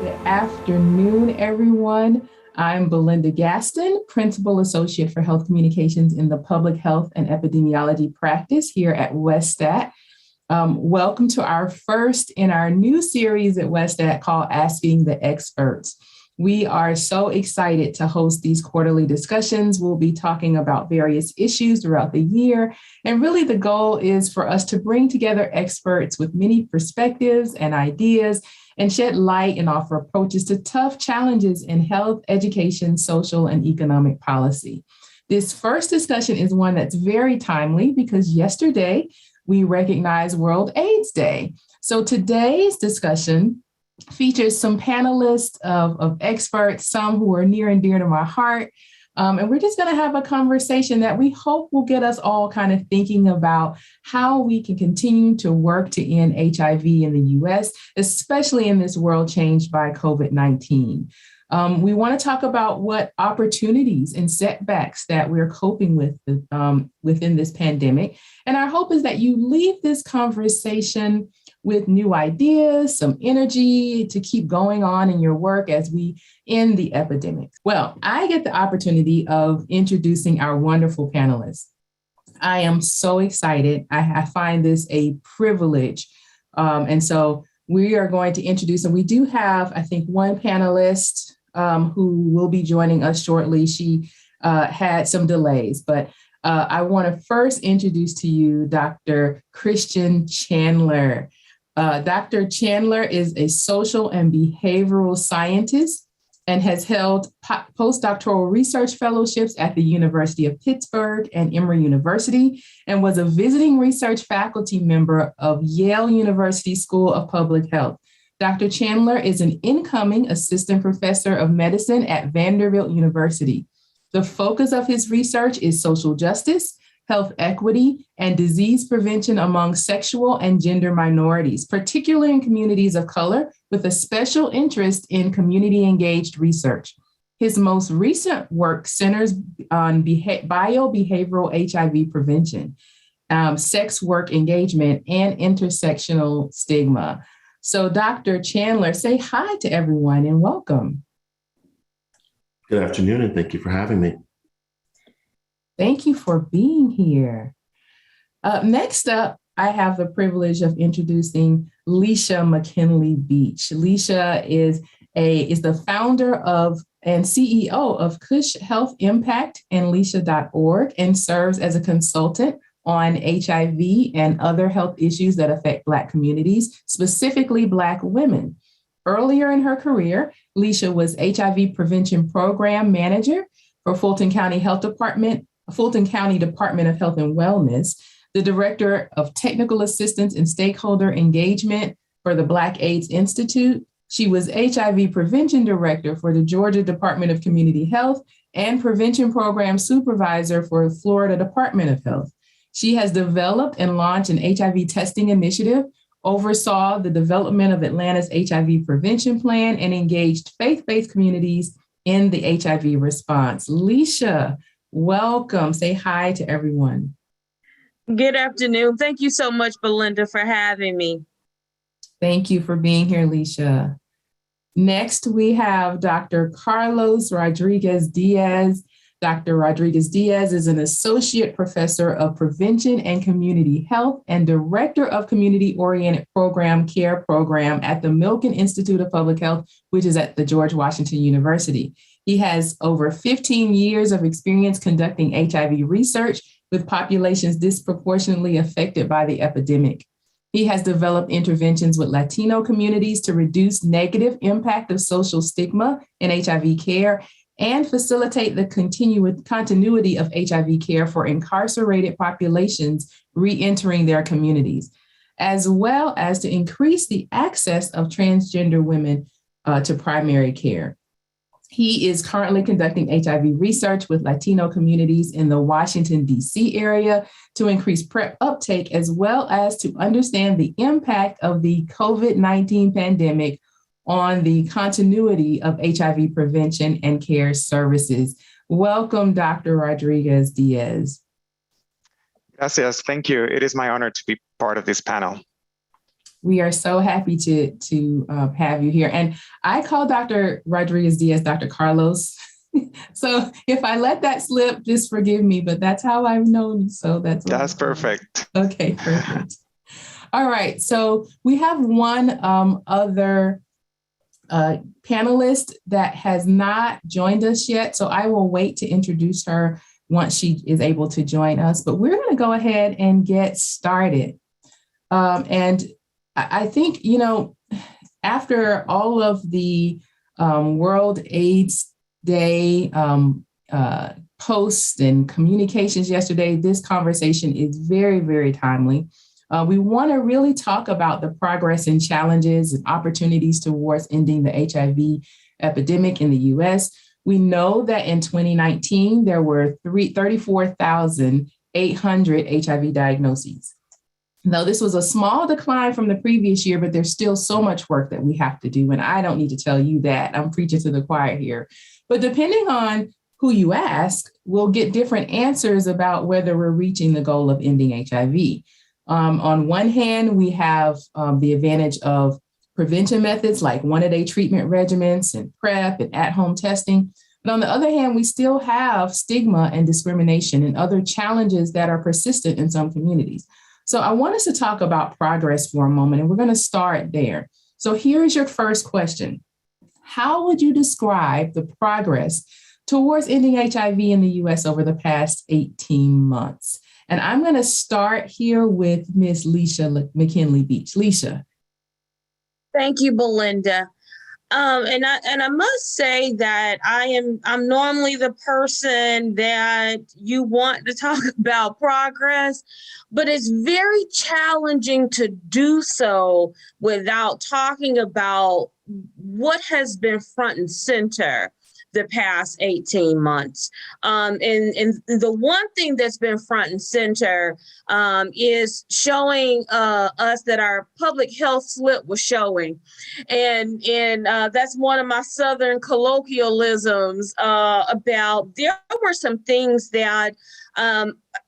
Good afternoon, everyone. I'm Belinda Gaston, Principal Associate for Health Communications in the Public Health and Epidemiology practice here at Westat. Welcome to our first in our new series at Westat called Asking the Experts. We are so excited to host these quarterly discussions. We'll be talking about various issues throughout the year. And really the goal is for us to bring together experts with many perspectives and ideas and shed light and offer approaches to tough challenges in health, education, social, and economic policy. This first discussion is one that's very timely because yesterday we recognized World AIDS Day. So today's discussion features some panelists of experts, some who are near and dear to my heart. And we're just going to have a conversation that we hope will get us all kind of thinking about how we can continue to work to end HIV in the US, especially in this world changed by COVID-19. We want to talk about what opportunities and setbacks that we're coping with within this pandemic. And our hope is that you leave this conversation with new ideas, some energy to keep going on in your work as we end the epidemic. Well, I get the opportunity of introducing our wonderful panelists. I am so excited. I find this a privilege. And so we are going to introduce, and we do have, I think, one panelist who will be joining us shortly. She had some delays, but I want to first introduce to you Dr. Cristian Chandler. Dr. Chandler is a social and behavioral scientist and has held postdoctoral research fellowships at the University of Pittsburgh and Emory University, and was a visiting research faculty member of Yale University School of Public Health. Dr. Chandler is an incoming assistant professor of medicine at Vanderbilt University. The focus of his research is social justice, health equity, and disease prevention among sexual and gender minorities, particularly in communities of color, with a special interest in community-engaged research. His most recent work centers on biobehavioral HIV prevention, sex work engagement, and intersectional stigma. So Dr. Chandler, say hi to everyone and welcome. Good afternoon, and thank you for having me. Thank you for being here. Next up, I have the privilege of introducing Leisha McKinley-Beach. Leisha is the founder of and CEO of Cush Health Impact and Leisha.org, and serves as a consultant on HIV and other health issues that affect Black communities, specifically Black women. Earlier in her career, Leisha was HIV Prevention Program Manager for Fulton County Department of Health and Wellness, the Director of Technical Assistance and Stakeholder Engagement for the Black AIDS Institute. She was HIV Prevention Director for the Georgia Department of Community Health and Prevention Program Supervisor for Florida Department of Health. She has developed and launched an HIV testing initiative, oversaw the development of Atlanta's HIV prevention plan, and engaged faith-based communities in the HIV response. Leisha, welcome. Say hi to everyone. Good afternoon. Thank you so much, Belinda, for having me. Thank you for being here, Leisha. Next, we have Dr. Carlos Rodriguez-Diaz. Dr. Rodriguez-Diaz is an associate professor of prevention and community health and director of community-oriented care program at the Milken Institute of Public Health, which is at the George Washington University. He has over 15 years of experience conducting HIV research with populations disproportionately affected by the epidemic. He has developed interventions with Latino communities to reduce negative impact of social stigma in HIV care and facilitate the continuity of HIV care for incarcerated populations re-entering their communities, as well as to increase the access of transgender women to primary care. He is currently conducting HIV research with Latino communities in the Washington, D.C. area to increase PrEP uptake, as well as to understand the impact of the COVID-19 pandemic on the continuity of HIV prevention and care services. Welcome, Dr. Rodriguez-Diaz. Gracias, thank you. It is my honor to be part of this panel. We are so happy to have you here. And I call Dr. Rodriguez-Diaz Dr. Carlos. So if I let that slip, just forgive me, but that's how I've known you. So that's perfect. Okay, perfect. All right. So we have one other panelist that has not joined us yet. So I will wait to introduce her once she is able to join us. But we're going to go ahead and get started. And I think, after all of the World AIDS Day posts and communications yesterday, this conversation is very, very timely. We want to really talk about the progress and challenges and opportunities towards ending the HIV epidemic in the U.S. We know that in 2019, there were 34,800 HIV diagnoses. Now, this was a small decline from the previous year, but there's still so much work that we have to do. And I don't need to tell you that. I'm preaching to the choir here. But depending on who you ask, we'll get different answers about whether we're reaching the goal of ending HIV. On one hand, we have the advantage of prevention methods like one-a-day treatment regimens and PrEP and at-home testing. But on the other hand, we still have stigma and discrimination and other challenges that are persistent in some communities. So I want us to talk about progress for a moment, and we're going to start there. So here is your first question. How would you describe the progress towards ending HIV in the U.S. over the past 18 months? And I'm going to start here with Ms. Leisha McKinley-Beach. Leisha. Thank you, Belinda. And I must say that I'm normally the person that you want to talk about progress, but it's very challenging to do so without talking about what has been front and center the past 18 months. And the one thing that's been front and center is showing us that our public health slip was showing. And that's one of my Southern colloquialisms about there were some things that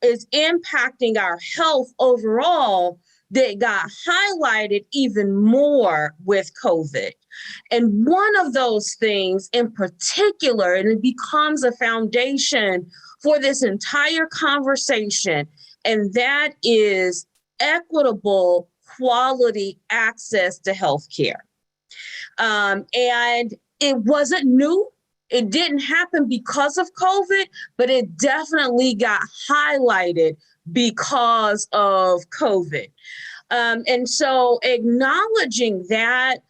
is impacting our health overall that got highlighted even more with COVID. And one of those things in particular, and it becomes a foundation for this entire conversation, and that is equitable quality access to healthcare. And it wasn't new. It didn't happen because of COVID, but it definitely got highlighted because of COVID. And so acknowledging that,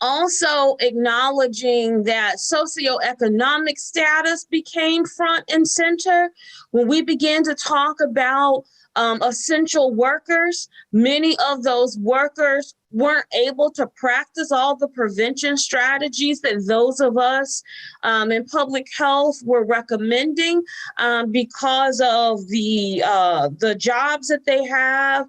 also acknowledging that socioeconomic status became front and center. When we began to talk about essential workers, many of those workers weren't able to practice all the prevention strategies that those of us in public health were recommending because of the jobs that they have,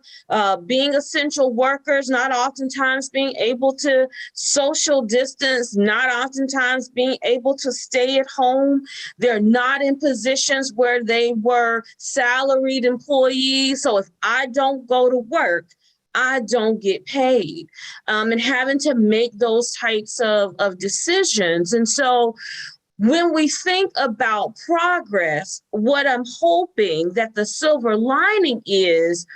being essential workers, not oftentimes being able to social distance, not oftentimes being able to stay at home. They're not in positions where they were salaried employees. So if I don't go to work, I don't get paid, and having to make those types of decisions. And so when we think about progress, what I'm hoping that the silver lining is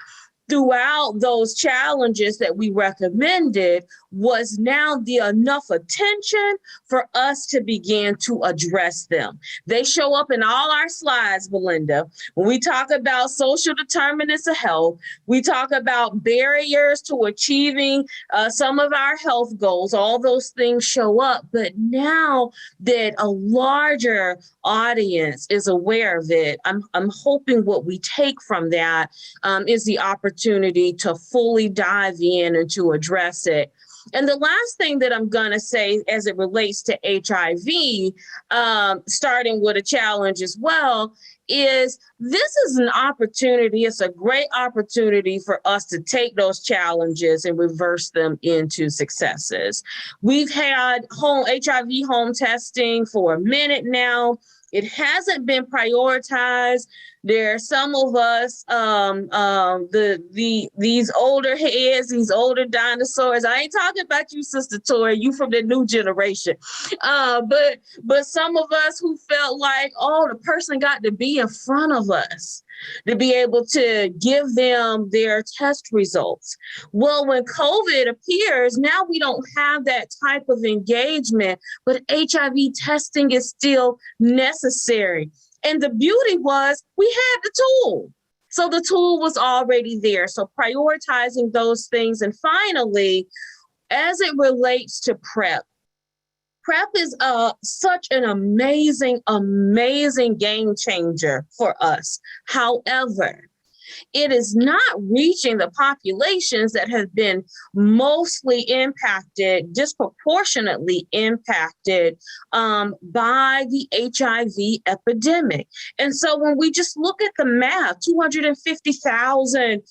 throughout those challenges that we recommended was now the enough attention for us to begin to address them. They show up in all our slides, Belinda. When we talk about social determinants of health, we talk about barriers to achieving some of our health goals. All those things show up. But now that a larger audience is aware of it, I'm hoping what we take from that is the opportunity to fully dive in and to address it. And the last thing that I'm going to say as it relates to HIV, starting with a challenge as well, is this is an opportunity. It's a great opportunity for us to take those challenges and reverse them into successes. We've had HIV home testing for a minute now. It hasn't been prioritized. There are some of us, these older heads, these older dinosaurs. I ain't talking about you, Sister Tori. You from the new generation, but some of us who felt like, oh, the person got to be in front of us to be able to give them their test results. Well, when COVID appears, now we don't have that type of engagement, but HIV testing is still necessary. And the beauty was we had the tool. So the tool was already there. So prioritizing those things. And finally, as it relates to PrEP, PrEP is such an amazing, amazing game changer for us. However, it is not reaching the populations that have been mostly impacted, disproportionately impacted by the HIV epidemic. And so when we just look at the math, 250,000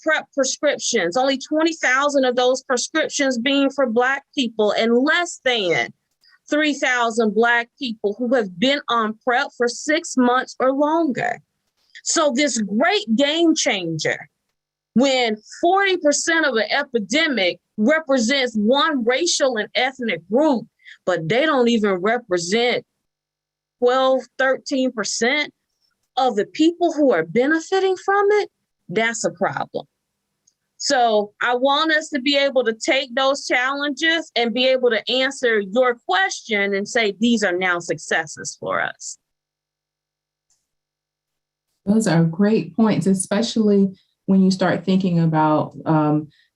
PrEP prescriptions, only 20,000 of those prescriptions being for Black people, and less than 3,000 Black people who have been on PrEP for 6 months or longer. So this great game changer, when 40% of an epidemic represents one racial and ethnic group, but they don't even represent 12, 13% of the people who are benefiting from it, that's a problem. So I want us to be able to take those challenges and be able to answer your question and say, these are now successes for us. Those are great points, especially when you start thinking about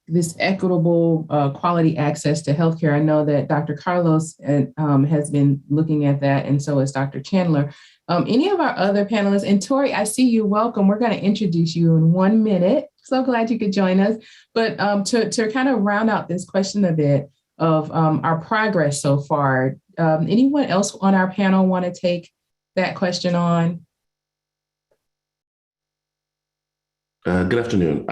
this equitable quality access to healthcare. I know that Dr. Carlos has been looking at that, and so is Dr. Chandler. Any of our other panelists, and Tori, I see you. Welcome. We're going to introduce you in 1 minute. So glad you could join us. But to kind of round out this question a bit of our progress so far, anyone else on our panel want to take that question on? Good afternoon.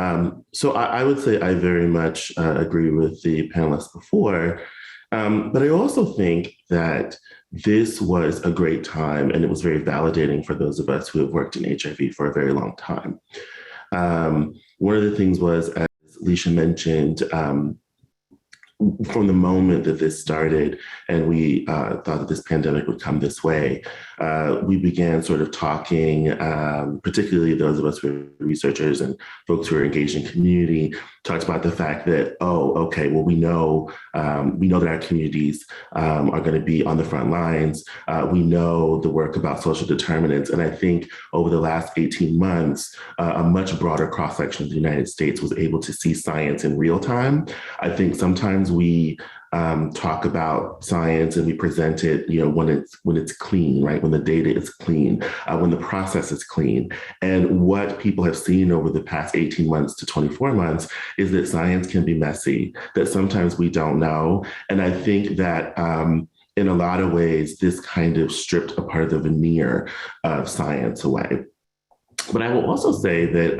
So I would say I very much agree with the panelists before, but I also think that this was a great time and it was very validating for those of us who have worked in HIV for a very long time. One of the things was, as Leisha mentioned, from the moment that this started and we thought that this pandemic would come this way, we began sort of talking, particularly those of us who are researchers and folks who are engaged in community, talked about the fact that, oh, okay, well, we know that our communities are going to be on the front lines. We know the work about social determinants. And I think over the last 18 months, a much broader cross-section of the United States was able to see science in real time. I think sometimes we talk about science and we present it, when it's clean, right? When the data is clean, when the process is clean. And what people have seen over the past 18 months to 24 months is that science can be messy, that sometimes we don't know. And I think that in a lot of ways, this kind of stripped a part of the veneer of science away. But I will also say that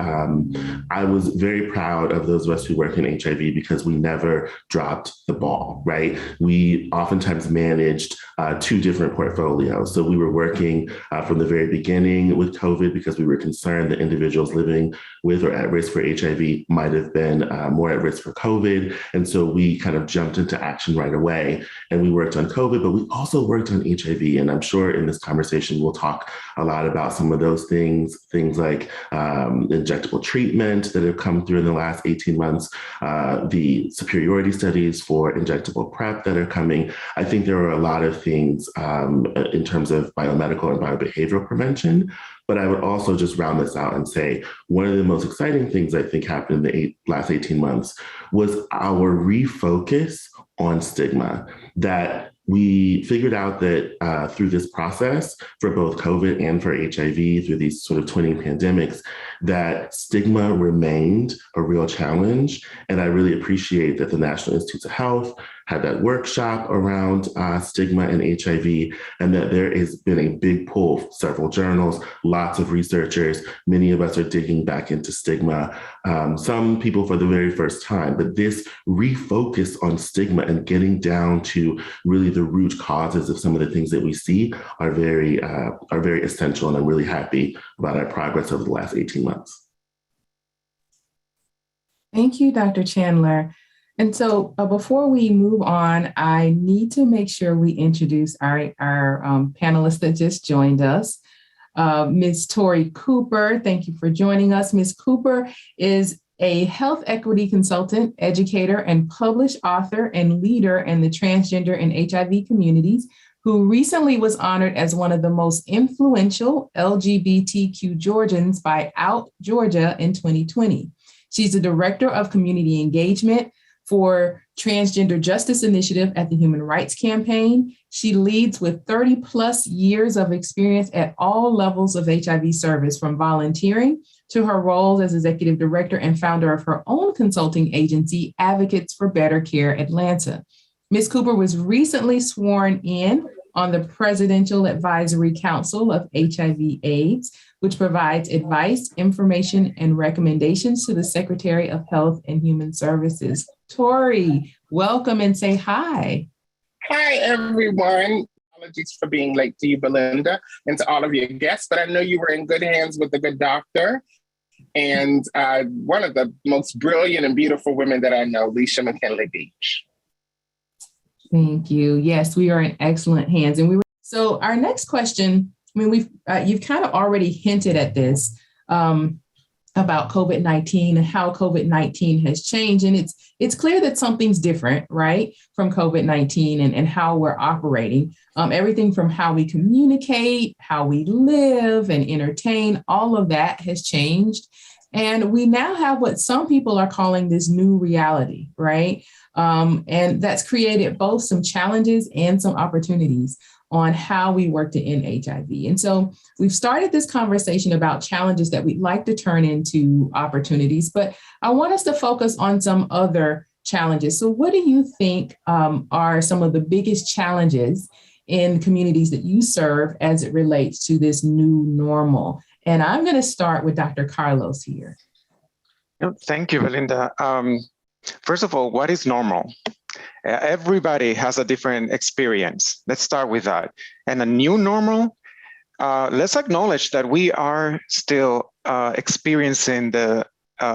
I was very proud of those of us who work in HIV because we never dropped the ball, right? We oftentimes managed two different portfolios. So we were working from the very beginning with COVID because we were concerned that individuals living with or at risk for HIV might have been more at risk for COVID. And so we kind of jumped into action right away and we worked on COVID, but we also worked on HIV. And I'm sure in this conversation, we'll talk a lot about some of those things like injectable treatment that have come through in the last 18 months, the superiority studies for injectable PrEP that are coming. I think there are a lot of things in terms of biomedical and biobehavioral prevention. But I would also just round this out and say one of the most exciting things I think happened in the last 18 months was our refocus on stigma, that we figured out that through this process for both COVID and for HIV, through these sort of twinning pandemics, that stigma remained a real challenge. And I really appreciate that the National Institutes of Health had that workshop around stigma and HIV, and that there has been a big pull, several journals, lots of researchers, many of us are digging back into stigma, some people for the very first time, but this refocus on stigma and getting down to really the root causes of some of the things that we see are very essential. And I'm really happy about our progress over the last 18 months. Thank you, Dr. Chandler. And so before we move on, I need to make sure we introduce our panelists that just joined us. Ms. Tori Cooper, thank you for joining us. Ms. Cooper is a health equity consultant, educator, and published author and leader in the transgender and HIV communities, who recently was honored as one of the most influential LGBTQ Georgians by Out Georgia in 2020. She's the director of community engagement for Transgender Justice Initiative at the Human Rights Campaign. She leads with 30 plus years of experience at all levels of HIV service, from volunteering to her roles as executive director and founder of her own consulting agency, Advocates for Better Care Atlanta. Ms. Cooper was recently sworn in on the Presidential Advisory Council of HIV/AIDS, which provides advice, information, and recommendations to the Secretary of Health and Human Services. Tori, welcome and say hi. Hi, everyone. Apologies for being late to you, Belinda, and to all of your guests, but I know you were in good hands with a good doctor and one of the most brilliant and beautiful women that I know, Leisha McKinley-Beach. Thank you. Yes, we are in excellent hands. So our next question, I mean, you've kind of already hinted at this about COVID-19 and how COVID-19 has changed. And it's clear that something's different, right, from COVID-19 and how we're operating. Everything from how we communicate, how we live and entertain, all of that has changed. And we now have what some people are calling this new reality, right? And that's created both some challenges and some opportunities on how we work to end HIV. And so we've started this conversation about challenges that we'd like to turn into opportunities, but I want us to focus on some other challenges. So what do you think are some of the biggest challenges in communities that you serve as it relates to this new normal? And I'm going to start with Dr. Carlos here. Thank you, Belinda. First of all, what is normal? Everybody has a different experience. Let's start with that. And a new normal, let's acknowledge that we are still experiencing the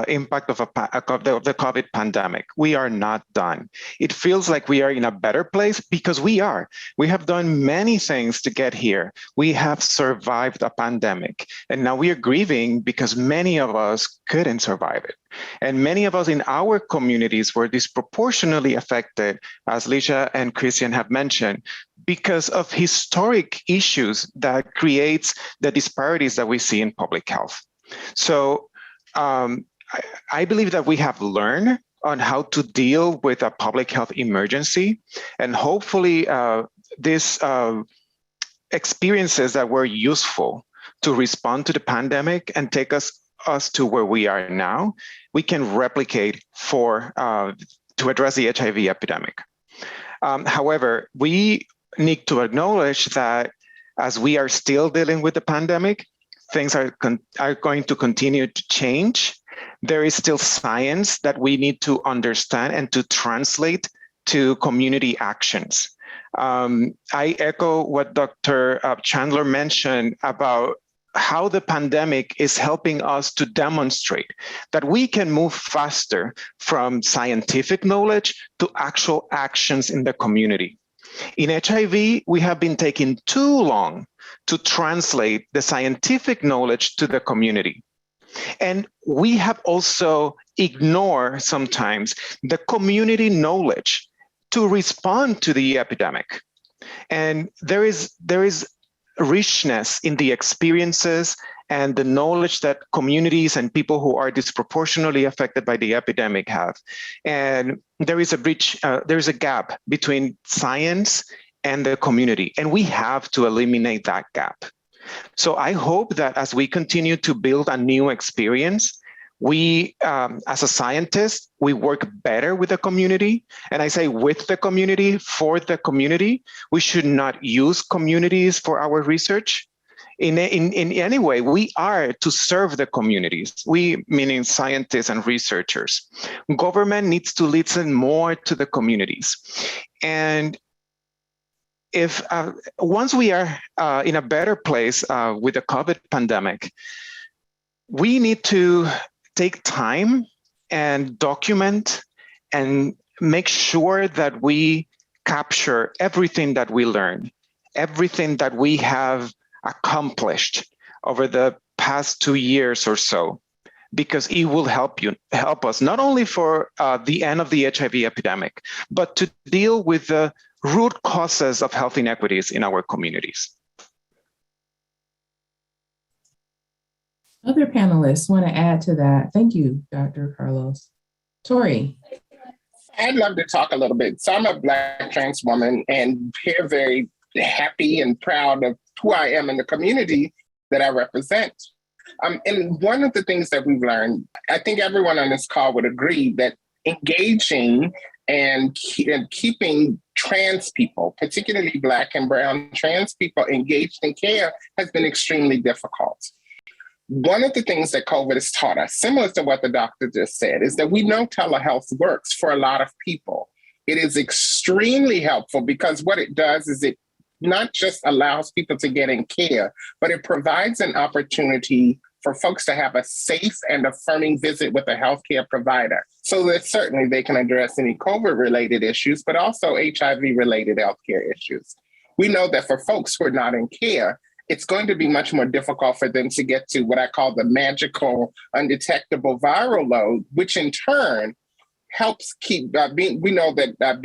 impact of the COVID pandemic. We are not done. It feels like we are in a better place because we are. We have done many things to get here. We have survived a pandemic, and now we are grieving because many of us couldn't survive it. And many of us in our communities were disproportionately affected, as Leisha and Cristian have mentioned, because of historic issues that creates the disparities that we see in public health. So I believe that we have learned on how to deal with a public health emergency, and hopefully these experiences that were useful to respond to the pandemic and take us to where we are now, we can replicate to address the HIV epidemic. However, we need to acknowledge that as we are still dealing with the pandemic, things are going to continue to change. There is still science that we need to understand and to translate to community actions. I echo what Dr. Chandler mentioned about how the pandemic is helping us to demonstrate that we can move faster from scientific knowledge to actual actions in the community. In HIV, we have been taking too long to translate the scientific knowledge to the community. And we have also ignored sometimes the community knowledge to respond to the epidemic. And there is richness in the experiences and the knowledge that communities and people who are disproportionately affected by the epidemic have. And there is a gap between science and the community, and we have to eliminate that gap. So I hope that as we continue to build a new experience, we, as a scientist, we work better with the community. And I say with the community, for the community. We should not use communities for our research. In any way, we are to serve the communities, we meaning scientists and researchers. Government needs to listen more to the communities. And if once we are in a better place with the COVID pandemic, we need to take time and document and make sure that we capture everything that we learn, everything that we have accomplished over the past 2 years or so, because it will help us not only for the end of the HIV epidemic, but to deal with the root causes of health inequities in our communities. Other panelists want to add to that. Thank you, Dr. Carlos. Tori. I'd love to talk a little bit. So I'm a Black trans woman and here very happy and proud of who I am in the community that I represent. And one of the things that we've learned, I think everyone on this call would agree that engaging and keeping trans people, particularly Black and brown trans people, engaged in care has been extremely difficult. One of the things that COVID has taught us, similar to what the doctor just said, is that we know telehealth works for a lot of people. It is extremely helpful because what it does is it not just allows people to get in care, but it provides an opportunity for folks to have a safe and affirming visit with a healthcare provider so that certainly they can address any COVID-related issues, but also HIV-related healthcare issues. We know that for folks who are not in care, it's going to be much more difficult for them to get to what I call the magical undetectable viral load, which in turn helps keep we know that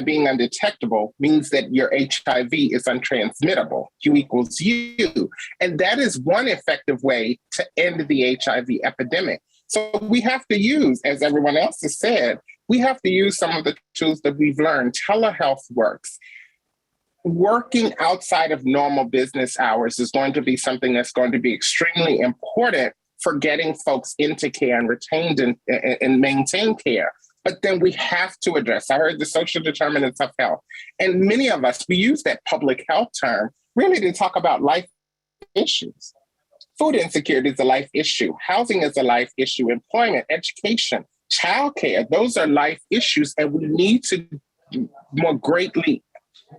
being undetectable means that your HIV is untransmittable, Q equals U. And that is one effective way to end the HIV epidemic. So we have to use, as everyone else has said, we have to use some of the tools that we've learned. Telehealth works. Working outside of normal business hours is going to be something that's going to be extremely important for getting folks into care and retained and maintain care. But then we have to address, I heard the social determinants of health. And many of us, we use that public health term really to talk about life issues. Food insecurity is a life issue. Housing is a life issue. Employment, education, childcare, those are life issues. And we need to more greatly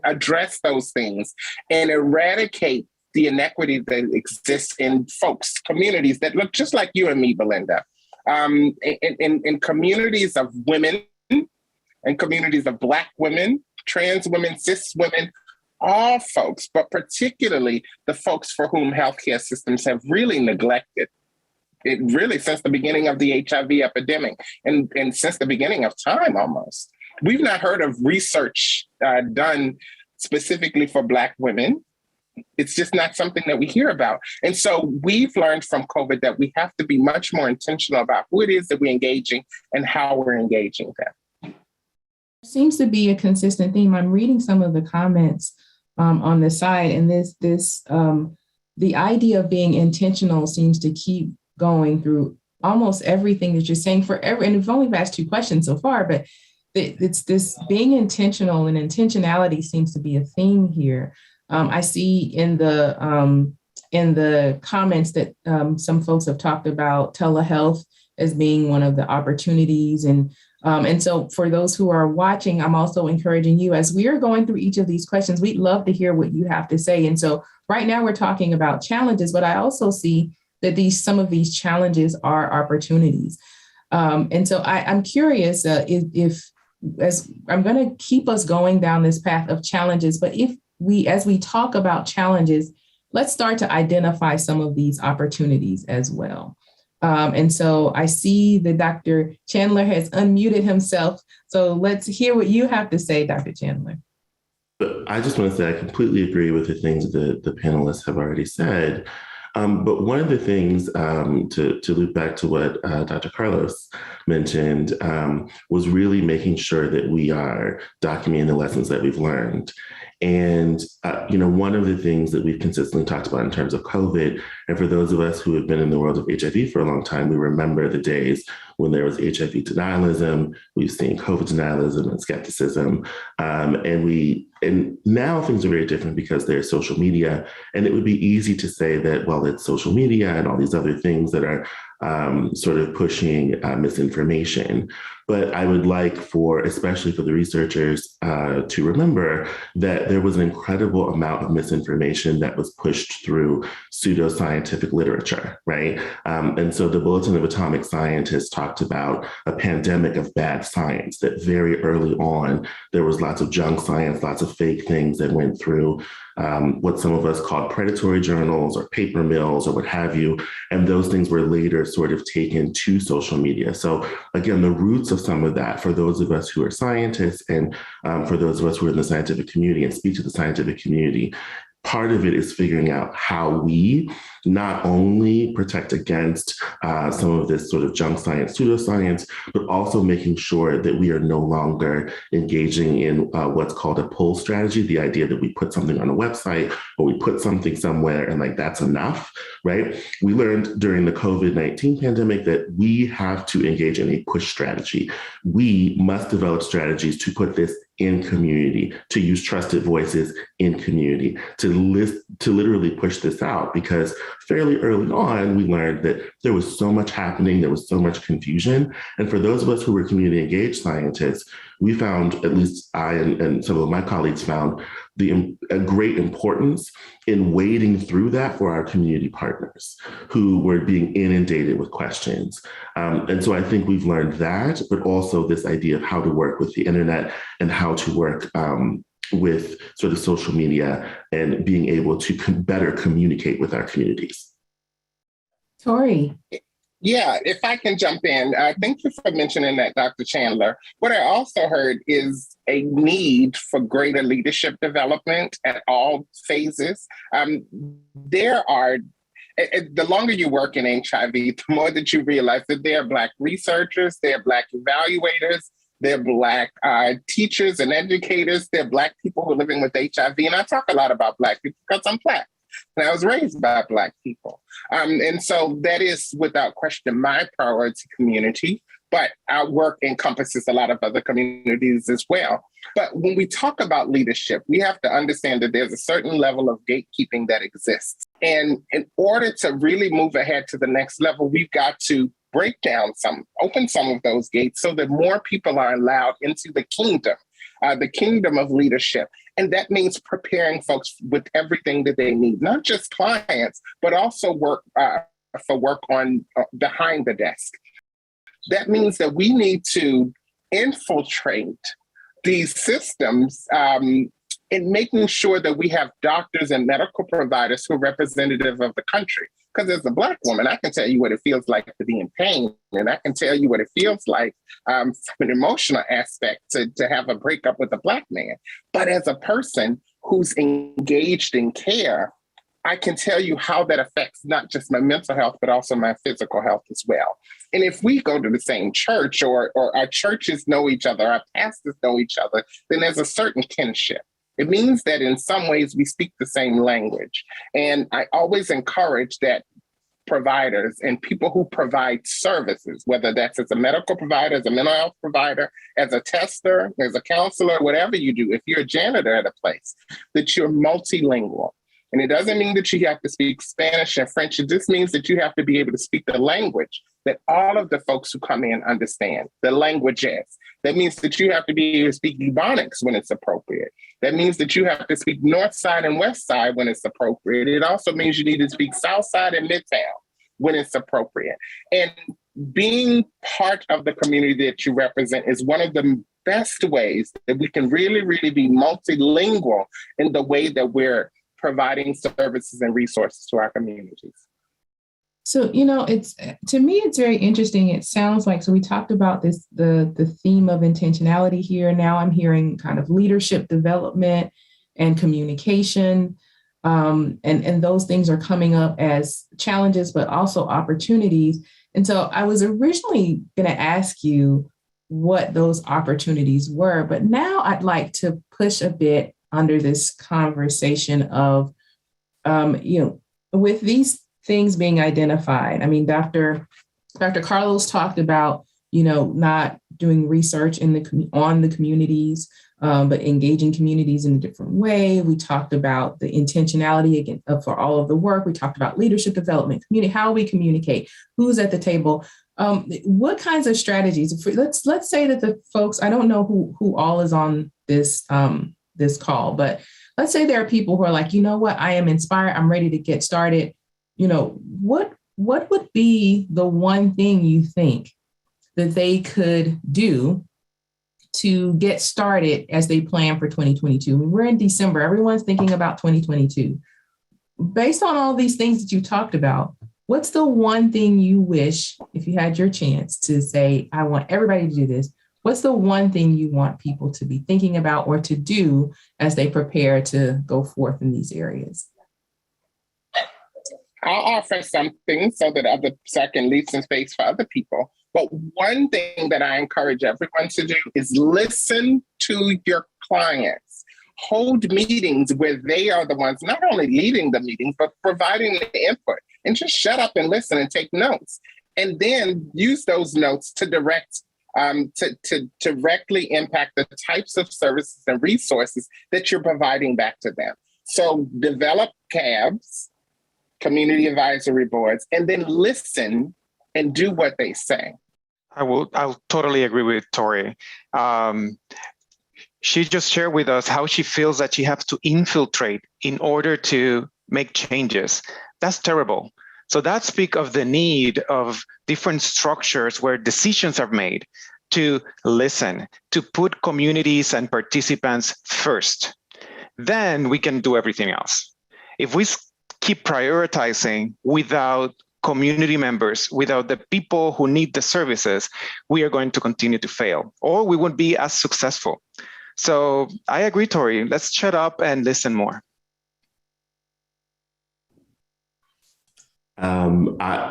address those things and eradicate the inequity that exists in folks, communities that look just like you and me, Belinda. In communities of women, and communities of Black women, trans women, cis women, all folks, but particularly the folks for whom healthcare systems have really neglected. It really since the beginning of the HIV epidemic and since the beginning of time almost. We've not heard of research done specifically for Black women. It's just not something that we hear about. And so we've learned from COVID that we have to be much more intentional about who it is that we're engaging and how we're engaging them. Seems to be a consistent theme. I'm reading some of the comments on the side, and the idea of being intentional seems to keep going through almost everything that you're saying and we've only asked 2 questions so far, but it's this being intentional, and intentionality seems to be a theme here. I see in the comments that some folks have talked about telehealth as being one of the opportunities. And so for those who are watching, I'm also encouraging you as we are going through each of these questions, we'd love to hear what you have to say. And so right now we're talking about challenges, but I also see that some of these challenges are opportunities. And so I'm curious if as I'm going to keep us going down this path of challenges, but as we talk about challenges, let's start to identify some of these opportunities as well. And so I see that Dr. Chandler has unmuted himself. So let's hear what you have to say, Dr. Chandler. But I just want to say I completely agree with the things that the panelists have already said. But one of the things, to loop back to what Dr. Carlos mentioned, was really making sure that we are documenting the lessons that we've learned. And, one of the things that we've consistently talked about in terms of COVID, and for those of us who have been in the world of HIV for a long time, we remember the days when there was HIV denialism. We've seen COVID denialism and skepticism. And now things are very different because there's social media. And it would be easy to say that, well, it's social media and all these other things that are sort of pushing misinformation. But I would like especially for the researchers to remember that there was an incredible amount of misinformation that was pushed through pseudoscientific literature, right? And so the Bulletin of Atomic Scientists talked about a pandemic of bad science, that very early on, there was lots of junk science, lots of fake things that went through what some of us called predatory journals or paper mills or what have you. And those things were later sort of taken to social media. So again, the roots of some of that, for those of us who are scientists and for those of us who are in the scientific community and speak to the scientific community, part of it is figuring out how we not only protect against some of this sort of junk science, pseudoscience, but also making sure that we are no longer engaging in what's called a pull strategy, the idea that we put something on a website or we put something somewhere and like that's enough, right? We learned during the COVID-19 pandemic that we have to engage in a push strategy. We must develop strategies to put this in community, to use trusted voices in community, to literally push this out, because fairly early on, we learned that there was so much happening, there was so much confusion. And for those of us who were community engaged scientists, we found, at least I and some of my colleagues found, a great importance in wading through that for our community partners who were being inundated with questions. And so I think we've learned that, but also this idea of how to work with the internet and how to work with sort of social media and being able to better communicate with our communities. Tori. Yeah, if I can jump in, thank you for mentioning that, Dr. Chandler. What I also heard is a need for greater leadership development at all phases. The longer you work in HIV, the more that you realize that there are Black researchers, there are Black evaluators, there are Black teachers and educators, there are Black people who are living with HIV. And I talk a lot about Black people because I'm Black. And I was raised by Black people. And so that is without question my priority community, but our work encompasses a lot of other communities as well. But when we talk about leadership, we have to understand that there's a certain level of gatekeeping that exists. And in order to really move ahead to the next level, we've got to open some of those gates so that more people are allowed into the kingdom of leadership. And that means preparing folks with everything that they need, not just clients, but also work on behind the desk. That means that we need to infiltrate these systems in making sure that we have doctors and medical providers who are representative of the country. Because as a Black woman, I can tell you what it feels like to be in pain. And I can tell you what it feels like from an emotional aspect to have a breakup with a Black man. But as a person who's engaged in care, I can tell you how that affects not just my mental health, but also my physical health as well. And if we go to the same church or our churches know each other, our pastors know each other, then there's a certain kinship. It means that in some ways we speak the same language. And I always encourage that providers and people who provide services, whether that's as a medical provider, as a mental health provider, as a tester, as a counselor, whatever you do, if you're a janitor at a place, that you're multilingual. And it doesn't mean that you have to speak Spanish and French. It just means that you have to be able to speak the language that all of the folks who come in understand, the languages. That means that you have to be able to speak Ebonics when it's appropriate. That means that you have to speak North Side and West Side when it's appropriate. It also means you need to speak South Side and Midtown when it's appropriate. And being part of the community that you represent is one of the best ways that we can really, really be multilingual in the way that we're providing services and resources to our communities. So, to me, it's very interesting. It sounds like, so we talked about this, the theme of intentionality here. Now I'm hearing kind of leadership development and communication. And those things are coming up as challenges, but also opportunities. And so I was originally going to ask you what those opportunities were, but now I'd like to push a bit under this conversation of, with these things being identified. I mean, Dr. Carlos talked about, not doing research on the communities, but engaging communities in a different way. We talked about the intentionality again for all of the work. We talked about leadership development, how we communicate, who's at the table. What kinds of strategies? Let's say that the folks, I don't know who all is on this this call, but let's say there are people who are like, you know what, I am inspired, I'm ready to get started. You know, what would be the one thing you think that they could do to get started as they plan for 2022? We're in December, everyone's thinking about 2022. Based on all these things that you talked about, what's the one thing you wish, if you had your chance to say, I want everybody to do this, what's the one thing you want people to be thinking about or to do as they prepare to go forth in these areas? I'll offer something so I can leave some space for other people. But one thing that I encourage everyone to do is listen to your clients. Hold meetings where they are the ones not only leading the meetings, but providing the input. And just shut up and listen and take notes. And then use those notes to to directly impact the types of services and resources that you're providing back to them. So develop CABs, community advisory boards, and then listen and do what they say. I'll totally agree with Tori. She just shared with us how she feels that she has to infiltrate in order to make changes. That's terrible. So that speaks of the need of different structures where decisions are made to listen, to put communities and participants first. Then we can do everything else. If we keep prioritizing without community members, without the people who need the services, we are going to continue to fail, or we won't be as successful. So I agree, Tori, let's shut up and listen more.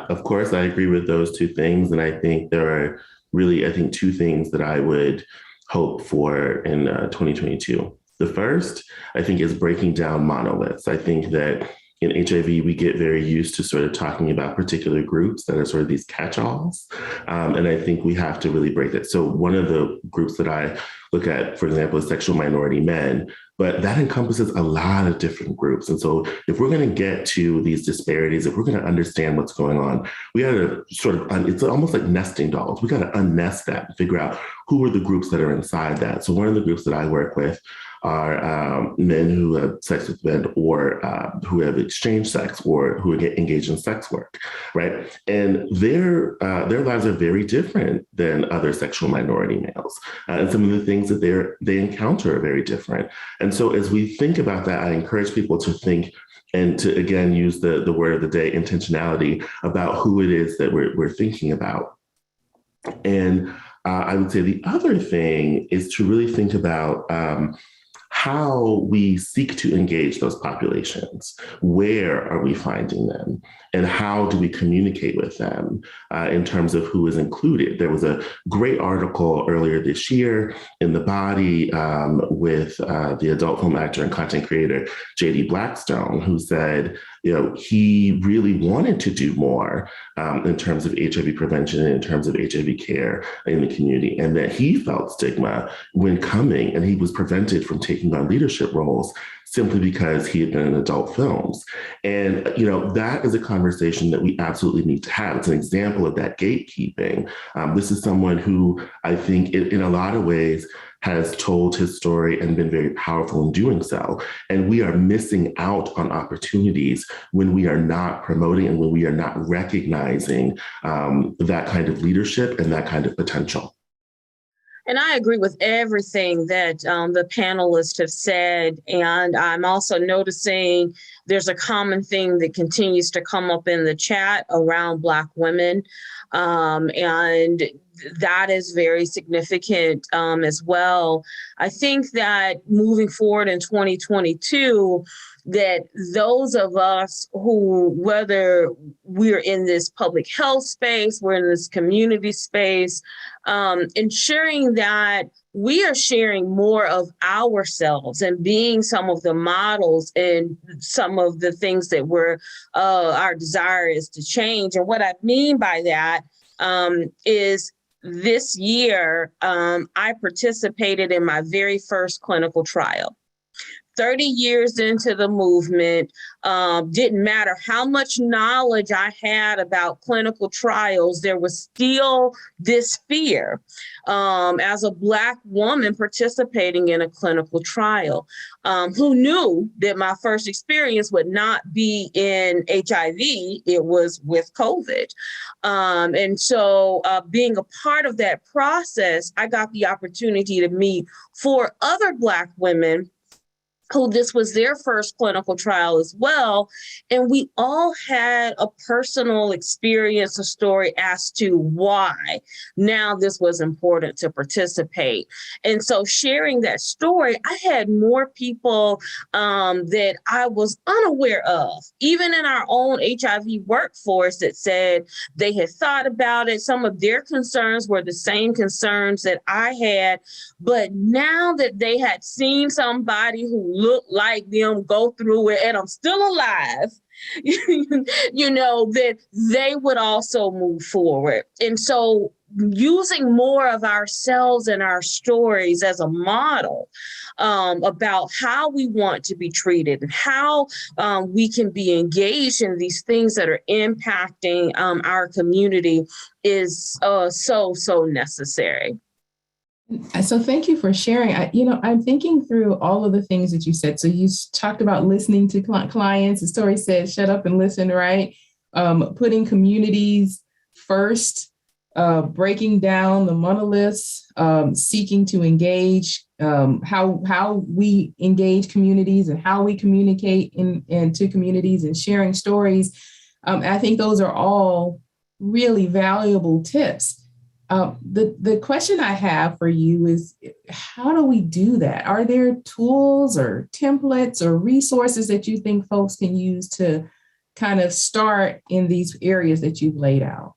Of course, I agree with those two things. And I think there are really, two things that I would hope for in 2022. The first, I think, is breaking down monoliths. I think that in HIV, we get very used to sort of talking about particular groups that are sort of these catch-alls. And I think we have to really break that. So one of the groups that I look at, for example, is sexual minority men, but that encompasses a lot of different groups. And so if we're going to get to these disparities, if we're going to understand what's going on, we got to sort of, it's almost like nesting dolls. We got to unnest that and figure out who are the groups that are inside that. So one of the groups that I work with are men who have sex with men, or who have exchanged sex, or who get engaged in sex work, right? And their lives are very different than other sexual minority males, and some of the things that they encounter are very different. And so, as we think about that, I encourage people to think and to again use the word of the day, intentionality, about who it is that we're thinking about. And I would say the other thing is to really think about how we seek to engage those populations. Where are we finding them? And how do we communicate with them in terms of who is included? There was a great article earlier this year in The Body with the adult film actor and content creator, J.D. Blackstone, who said, he really wanted to do more in terms of HIV prevention and in terms of HIV care in the community, and that he felt stigma when coming, and he was prevented from taking on leadership roles simply because he had been in adult films. And, that is a conversation that we absolutely need to have. It's an example of that gatekeeping. This is someone who I think in a lot of ways has told his story and been very powerful in doing so. And we are missing out on opportunities when we are not promoting and when we are not recognizing that kind of leadership and that kind of potential. And I agree with everything that the panelists have said. And I'm also noticing there's a common thing that continues to come up in the chat around Black women. And that is very significant as well. I think that moving forward in 2022, that those of us who, whether we're in this public health space, we're in this community space, ensuring that we are sharing more of ourselves and being some of the models and some of the things that our desire is to change. And what I mean by that is this year, I participated in my very first clinical trial. 30 years into the movement, didn't matter how much knowledge I had about clinical trials, there was still this fear as a Black woman participating in a clinical trial, who knew that my first experience would not be in HIV, it was with COVID. And so being a part of that process, I got the opportunity to meet 4 other Black women who this was their first clinical trial as well. And we all had a personal experience, a story as to why now this was important to participate. And so sharing that story, I had more people that I was unaware of, even in our own HIV workforce, that said they had thought about it. Some of their concerns were the same concerns that I had, but now that they had seen somebody who look like them go through it, and I'm still alive, you know, that they would also move forward. And so using more of ourselves and our stories as a model about how we want to be treated and how we can be engaged in these things that are impacting our community is so necessary. So thank you for sharing. I'm thinking through all of the things that you said. So you talked about listening to clients. The story says, shut up and listen, right? Putting communities first, breaking down the monoliths, seeking to engage, how we engage communities and how we communicate into communities and sharing stories. I think those are all really valuable tips. The question I have for you is, how do we do that? Are there tools or templates or resources that you think folks can use to kind of start in these areas that you've laid out?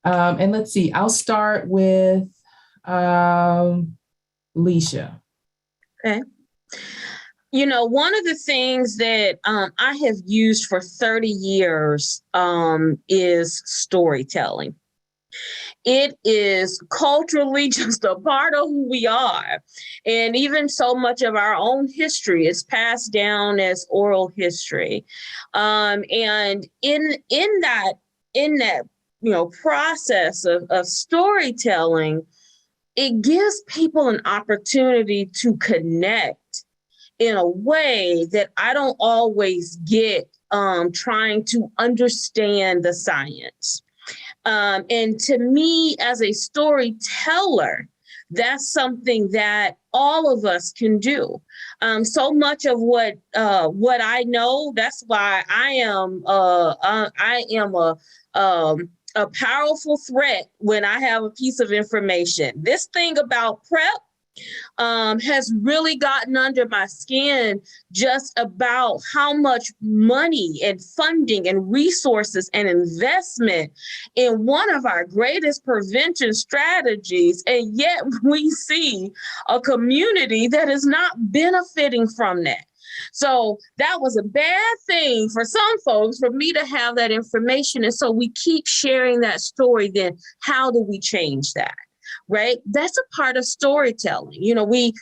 And let's see, I'll start with Leisha. Okay. You know, one of the things that I have used for 30 years is storytelling. It is culturally just a part of who we are. And even so much of our own history is passed down as oral history. And in that, process of storytelling, it gives people an opportunity to connect in a way that I don't always get trying to understand the science. And to me, as a storyteller, that's something that all of us can do. So much of what I know, that's why I am a powerful threat when I have a piece of information. This thing about PrEP has really gotten under my skin, just about how much money and funding and resources and investment in one of our greatest prevention strategies. And yet we see a community that is not benefiting from that. So that was a bad thing for some folks, for me to have that information. And so we keep sharing that story. Then how do we change that? Right? That's a part of storytelling. You know, we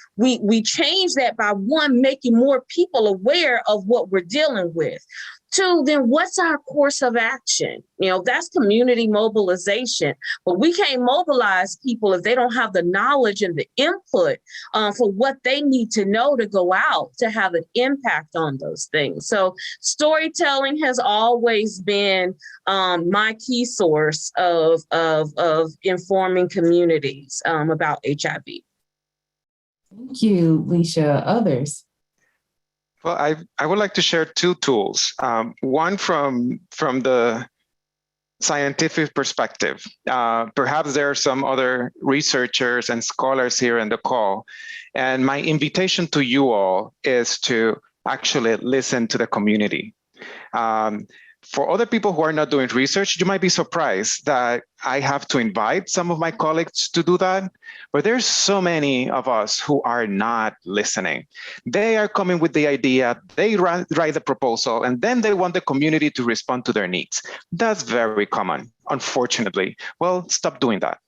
change that by, one, making more people aware of what we're dealing with. 2, then what's our course of action? You know, that's community mobilization. But we can't mobilize people if they don't have the knowledge and the input for what they need to know to go out to have an impact on those things. So storytelling has always been my key source of informing communities about HIV. Thank you, Leisha. Others? Well, I would like to share 2 tools. One from the scientific perspective. Perhaps there are some other researchers and scholars here in the call. And my invitation to you all is to actually listen to the community. For other people who are not doing research, you might be surprised that I have to invite some of my colleagues to do that, but there's so many of us who are not listening. They are coming with the idea, they write the proposal, and then they want the community to respond to their needs. That's very common, unfortunately. Well, stop doing that.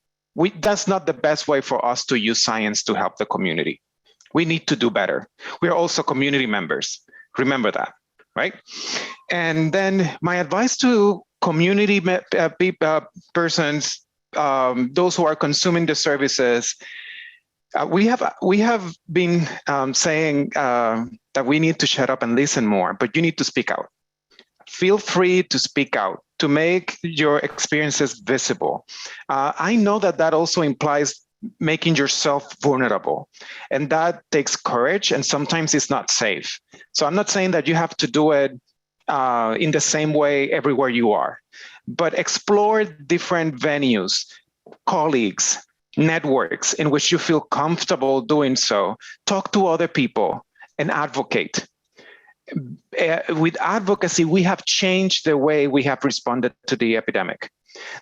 That's not the best way for us to use science to help the community. We need to do better. We are also community members. Remember that, right? And then my advice to community persons, those who are consuming the services, we have been saying that we need to shut up and listen more, but you need to speak out. Feel free to speak out, to make your experiences visible. I know that also implies making yourself vulnerable, and that takes courage, and sometimes it's not safe. So I'm not saying that you have to do it in the same way everywhere you are, but explore different venues, colleagues, networks in which you feel comfortable doing so. Talk to other people and advocate. With advocacy, we have changed the way we have responded to the epidemic.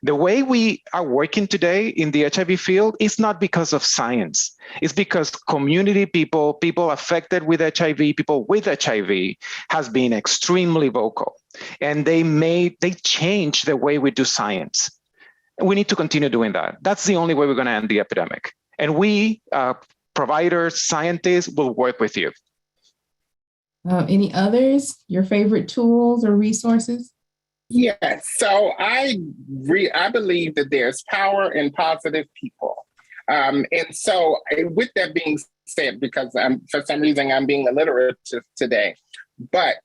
The way we are working today in the HIV field is not because of science. It's because community people affected with HIV, people with HIV has been extremely vocal. And they changed the way we do science. And we need to continue doing that. That's the only way we're going to end the epidemic. And we, providers, scientists, will work with you. Any others? Your favorite tools or resources? Yes. So I believe that there's power in positive people. And so with that being said, because for some reason I'm being illiterate today, but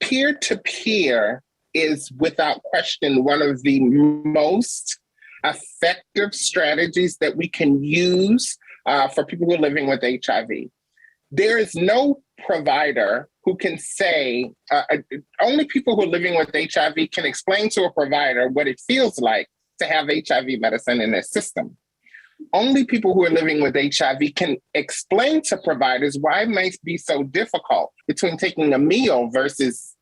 peer-to-peer is without question one of the most effective strategies that we can use for people who are living with HIV. There is no provider who can say, only people who are living with HIV can explain to a provider what it feels like to have HIV medicine in their system. Only people who are living with HIV can explain to providers why it might be so difficult between taking a meal versus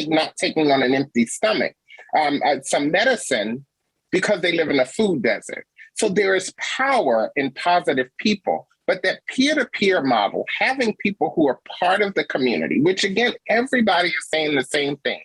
not taking on an empty stomach, some medicine, because they live in a food desert. So there is power in positive people. But that peer-to-peer model, having people who are part of the community, which again, everybody is saying the same thing,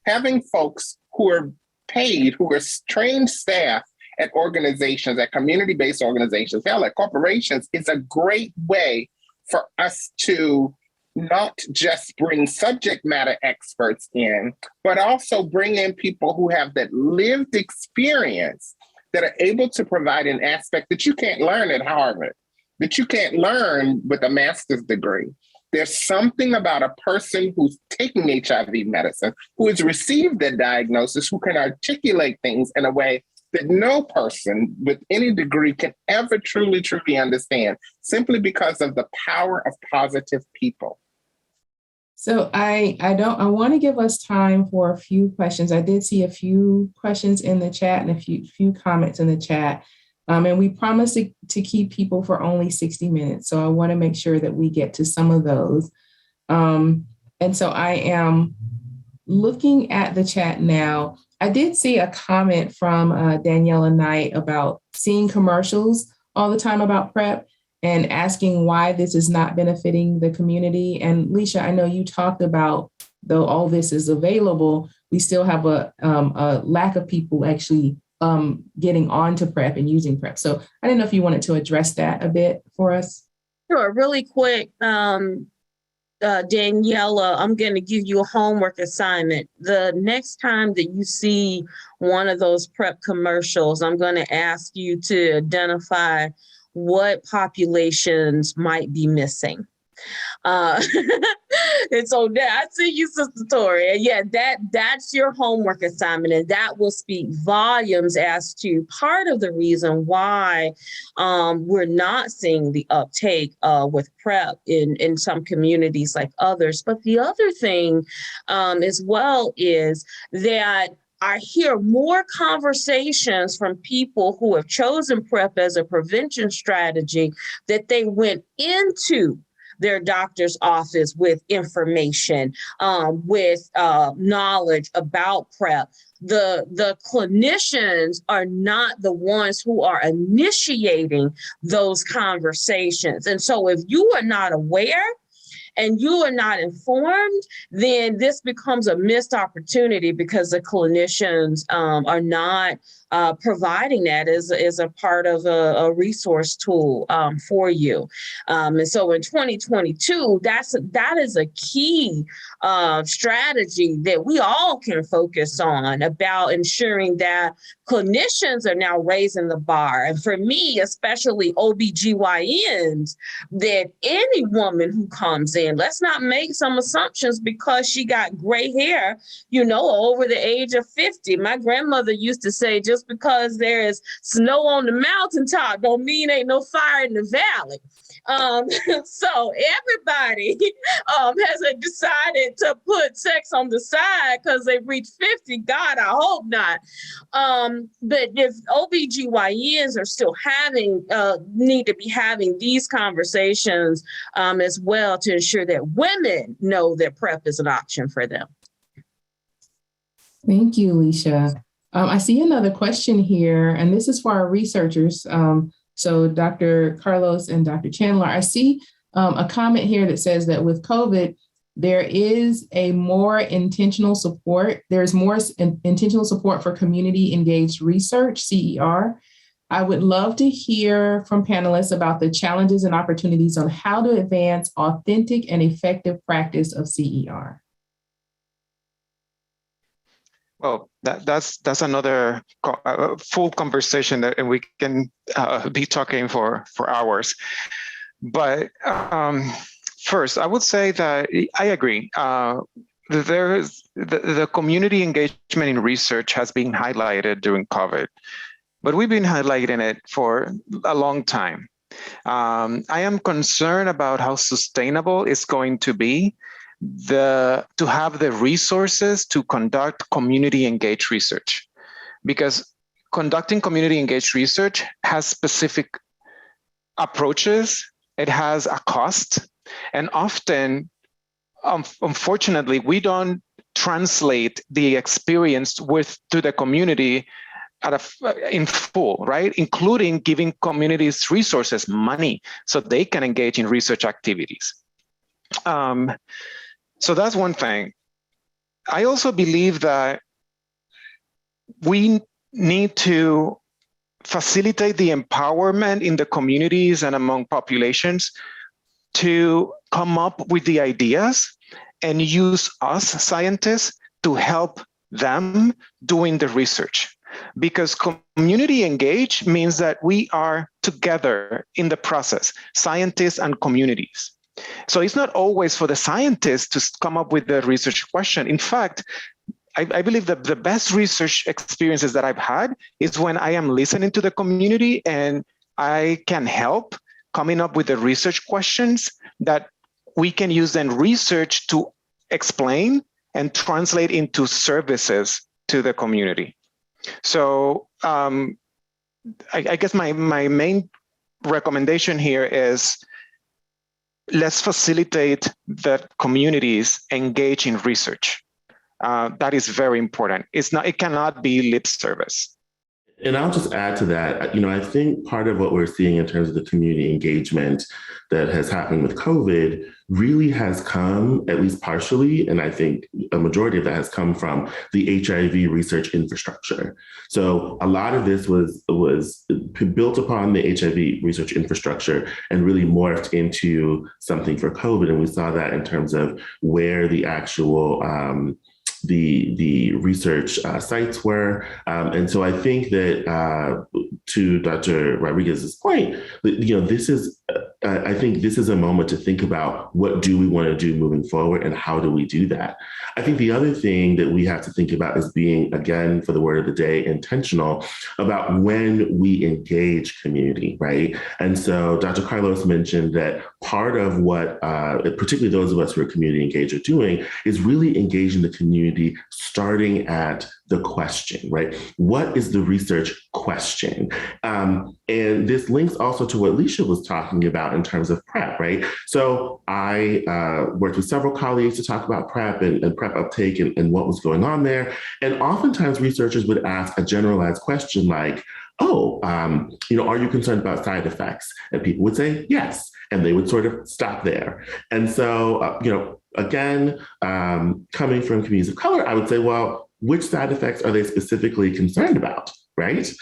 having folks who are paid, who are trained staff at organizations, at community-based organizations, hell, at corporations, is a great way for us to not just bring subject matter experts in, but also bring in people who have that lived experience that are able to provide an aspect that you can't learn at Harvard, that you can't learn with a master's degree. There's something about a person who's taking HIV medicine, who has received that diagnosis, who can articulate things in a way that no person with any degree can ever truly, truly understand, simply because of the power of positive people. So I want to give us time for a few questions. I did see a few questions in the chat and a few comments in the chat. And we promised to keep people for only 60 minutes. So I want to make sure that we get to some of those. And so I am looking at the chat now. I did see a comment from Daniela Knight about seeing commercials all the time about PrEP and asking why this is not benefiting the community. And Leisha, I know you talked about, though all this is available, we still have a lack of people actually getting onto PrEP and using PrEP. So I didn't know if you wanted to address that a bit for us. Sure, really quick, Daniela, I'm going to give you a homework assignment. The next time that you see one of those PrEP commercials, I'm going to ask you to identify what populations might be missing. And so I see you, Sister Tori. And yeah, that's your homework assignment, and that will speak volumes as to part of the reason why we're not seeing the uptake with PrEP in some communities like others. But the other thing as well is that I hear more conversations from people who have chosen PrEP as a prevention strategy that they went into their doctor's office with information, with knowledge about PrEP. The clinicians are not the ones who are initiating those conversations. And so if you are not aware and you are not informed, then this becomes a missed opportunity because the clinicians are not providing that as a part of a resource tool for you. And so in 2022, that is a key strategy that we all can focus on about ensuring that clinicians are now raising the bar. And for me, especially OBGYNs, that any woman who comes in, let's not make some assumptions because she got gray hair, over the age of 50. My grandmother used to say, just because there is snow on the mountaintop don't mean ain't no fire in the valley. So everybody has decided to put sex on the side because they've reached 50. God, I hope not. But if OBGYNs are still need to be having these conversations as well to ensure that women know that PrEP is an option for them. Thank you, Leisha. I see another question here, and this is for our researchers. So Dr. Carlos and Dr. Chandler, I see a comment here that says that with COVID, there is a more intentional support. There's more intentional support for community engaged research, CER. I would love to hear from panelists about the challenges and opportunities on how to advance authentic and effective practice of CER. Well, that's another full conversation that we can be talking for hours. But first, I would say that I agree. The community engagement in research has been highlighted during COVID, but we've been highlighting it for a long time. I am concerned about how sustainable it's going to be to have the resources to conduct community engaged research, because conducting community engaged research has specific approaches. It has a cost, and often, unfortunately, we don't translate the experience to the community in full, right? Including giving communities resources, money, so they can engage in research activities. So that's one thing. I also believe that we need to facilitate the empowerment in the communities and among populations to come up with the ideas and use us scientists to help them doing the research. Because community engaged means that we are together in the process, scientists and communities. So it's not always for the scientists to come up with the research question. In fact, I believe that the best research experiences that I've had is when I am listening to the community and I can help coming up with the research questions that we can use in research to explain and translate into services to the community. So I guess my main recommendation here is let's facilitate that communities engage in research. That is very important. It cannot be lip service. And I'll just add to that, I think part of what we're seeing in terms of the community engagement that has happened with COVID really has come, at least partially, and I think a majority of that has come from the HIV research infrastructure. So a lot of this was built upon the HIV research infrastructure and really morphed into something for COVID. And we saw that in terms of where the actual the research sites were. And so I think that to Dr. Rodriguez's point, I think this is a moment to think about what do we want to do moving forward and how do we do that? I think the other thing that we have to think about is being, again, for the word of the day, intentional about when we engage community, right? And so Dr. Carlos mentioned that part of what, particularly those of us who are community engaged are doing, is really engaging the community, starting at the question, right? What is the research question? And this links also to what Leisha was talking about in terms of PrEP, right? So I worked with several colleagues to talk about PrEP and PrEP uptake and what was going on there. And oftentimes researchers would ask a generalized question like, oh, are you concerned about side effects? And people would say yes, and they would sort of stop there. And so, again, coming from communities of color, I would say, well, which side effects are they specifically concerned about, right?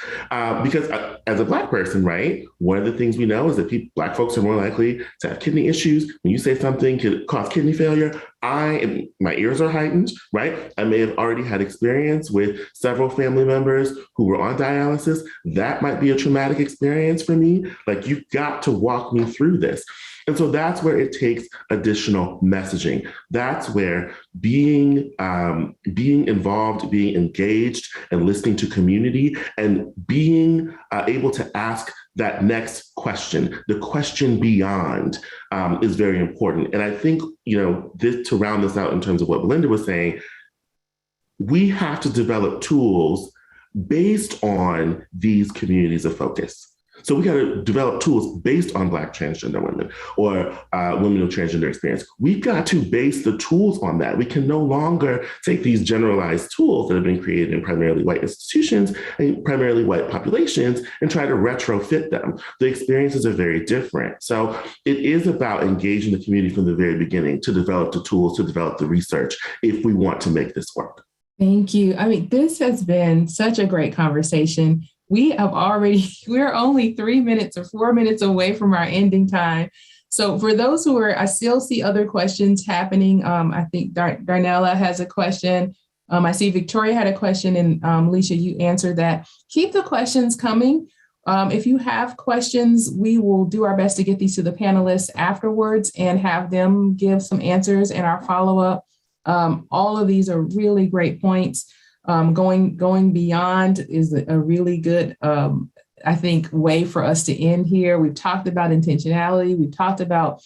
Because as a Black person, right, one of the things we know is that Black folks are more likely to have kidney issues. When you say something could cause kidney failure, my ears are heightened, right? I may have already had experience with several family members who were on dialysis. That might be a traumatic experience for me. Like, you've got to walk me through this. And so that's where it takes additional messaging. That's where being involved, being engaged, and listening to community, and being able to ask that next question, the question beyond, is very important. And I think, to round this out in terms of what Belinda was saying, we have to develop tools based on these communities of focus. So we got to develop tools based on Black transgender women or women of transgender experience. We've got to base the tools on that. We can no longer take these generalized tools that have been created in primarily white institutions and primarily white populations and try to retrofit them. The experiences are very different. So it is about engaging the community from the very beginning to develop the tools, to develop the research, if we want to make this work. Thank you. I mean, this has been such a great conversation. We're only 3 minutes or 4 minutes away from our ending time. So for those who I still see other questions happening. I think Darnella has a question. I see Victoria had a question, and Leisha, you answered that. Keep the questions coming. If you have questions, we will do our best to get these to the panelists afterwards and have them give some answers in our follow-up. All of these are really great points. Going beyond is a really good, I think, way for us to end here. We've talked about intentionality. We've talked about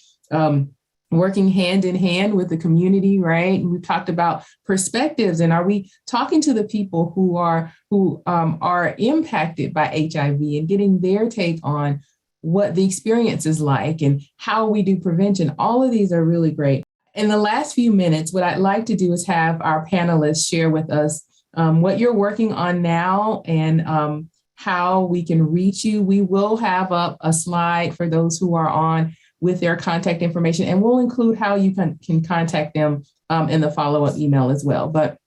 working hand in hand with the community, right? And we've talked about perspectives, and are we talking to the people who are impacted by HIV and getting their take on what the experience is like and how we do prevention. All of these are really great. In the last few minutes, what I'd like to do is have our panelists share with us what you're working on now and how we can reach you. We will have up a slide for those who are on with their contact information, and we'll include how you can contact them in the follow-up email as well. But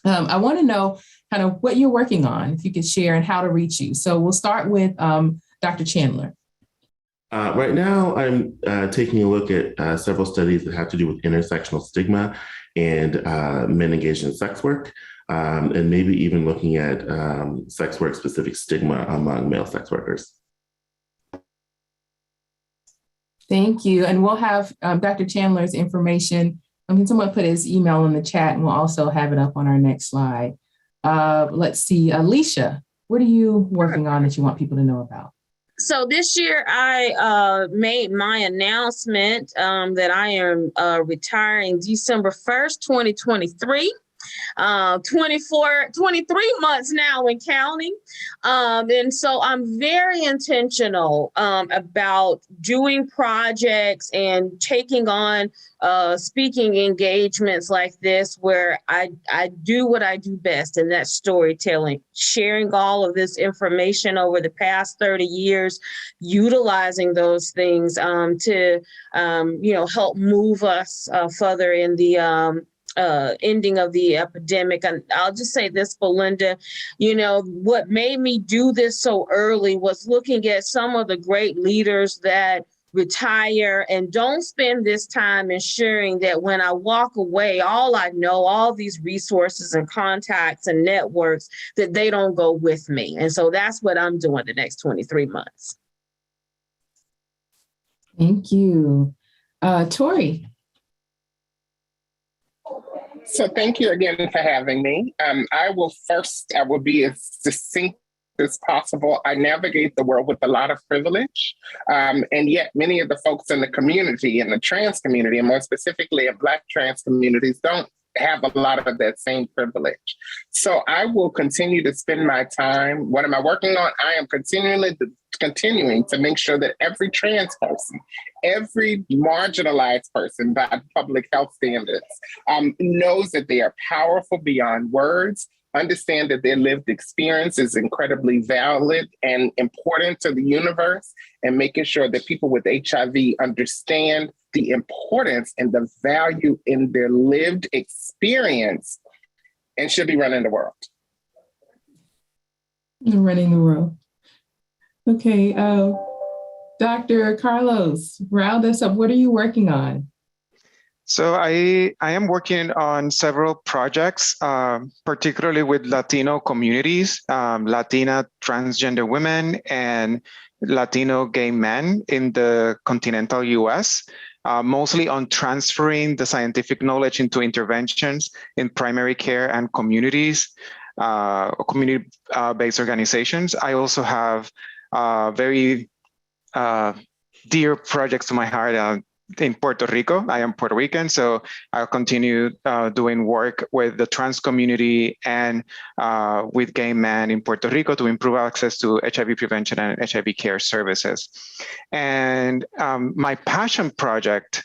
I want to know kind of what you're working on, if you could share, and how to reach you. So we'll start with Dr. Chandler. Right now, I'm taking a look at several studies that have to do with intersectional stigma and men engaged in sex work, and maybe even looking at sex work specific stigma among male sex workers. Thank you. And we'll have Dr. Chandler's information. Can someone put his email in the chat, and we'll also have it up on our next slide. Let's see, Leisha, what are you working on that you want people to know about? So this year I made my announcement that I am retiring December 1st, 2023. 23 months now and counting. And so I'm very intentional about doing projects and taking on speaking engagements like this, where I do what I do best, and that's storytelling, sharing all of this information over the past 30 years, utilizing those things to, help move us further in the ending of the epidemic. And I'll just say this, Belinda, what made me do this so early was looking at some of the great leaders that retire and don't spend this time ensuring that when I walk away, all I know, all these resources and contacts and networks, that they don't go with me. And so that's what I'm doing the next 23 months. Thank you. Tori. So thank you again for having me. I will be as succinct as possible. I navigate the world with a lot of privilege. And yet many of the folks in the community, in the trans community, and more specifically in Black trans communities, don't have a lot of that same privilege. So I will continue to spend my time. What am I working on? I am continuing to make sure that every trans person, every marginalized person by public health standards, knows that they are powerful beyond words, understand that their lived experience is incredibly valid and important to the universe, and making sure that people with HIV understand the importance and the value in their lived experience and should be running the world. Running the world. Okay, Dr. Carlos, round us up. What are you working on? So I am working on several projects, particularly with Latino communities, Latina transgender women and Latino gay men in the continental US, mostly on transferring the scientific knowledge into interventions in primary care and communities, community-based organizations. I also have very dear projects to my heart in Puerto Rico. I am Puerto Rican, so I'll continue doing work with the trans community and with gay men in Puerto Rico to improve access to HIV prevention and HIV care services. And my passion project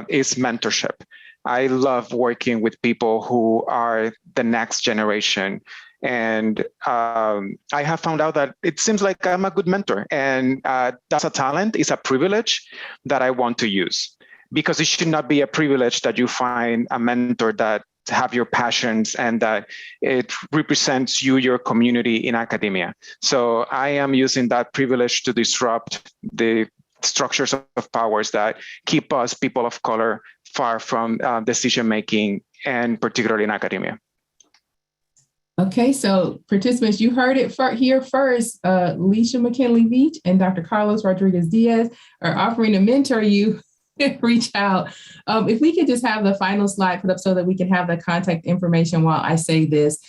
is mentorship. I love working with people who are the next generation. And I have found out that it seems like I'm a good mentor, and that's a talent, it's a privilege that I want to use, because it should not be a privilege that you find a mentor that have your passions and that it represents you, your community in academia. So I am using that privilege to disrupt the structures of powers that keep us, people of color, far from decision-making, and particularly in academia. Okay, so participants, you heard it here first. Leisha McKinley-Beach and Dr. Carlos Rodriguez-Diaz are offering to mentor you. Reach out. If we could just have the final slide put up so that we can have the contact information while I say this.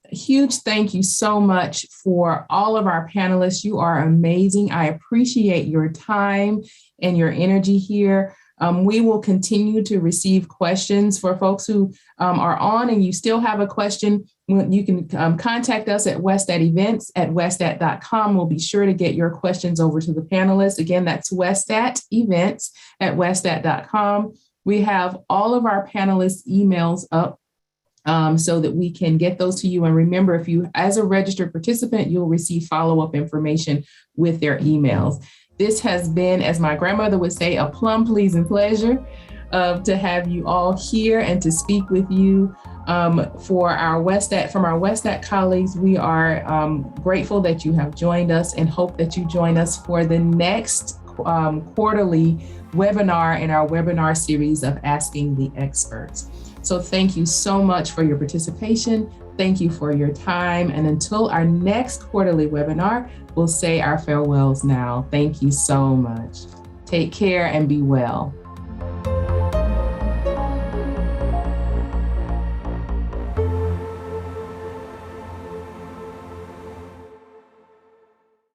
Huge thank you so much for all of our panelists. You are amazing. I appreciate your time and your energy here. We will continue to receive questions for folks who are on, and you still have a question. You can contact us at westat@westat.com. We'll be sure to get your questions over to the panelists. Again, that's westat@westat.com. We have all of our panelists' emails up so that we can get those to you. And remember, if you, as a registered participant, you'll receive follow-up information with their emails. This has been, as my grandmother would say, a plum pleasing pleasure to have you all here and to speak with you. From our Westat colleagues, we are grateful that you have joined us and hope that you join us for the next quarterly webinar in our webinar series of Asking the Experts. So thank you so much for your participation. Thank you for your time. And until our next quarterly webinar, we'll say our farewells now. Thank you so much. Take care and be well.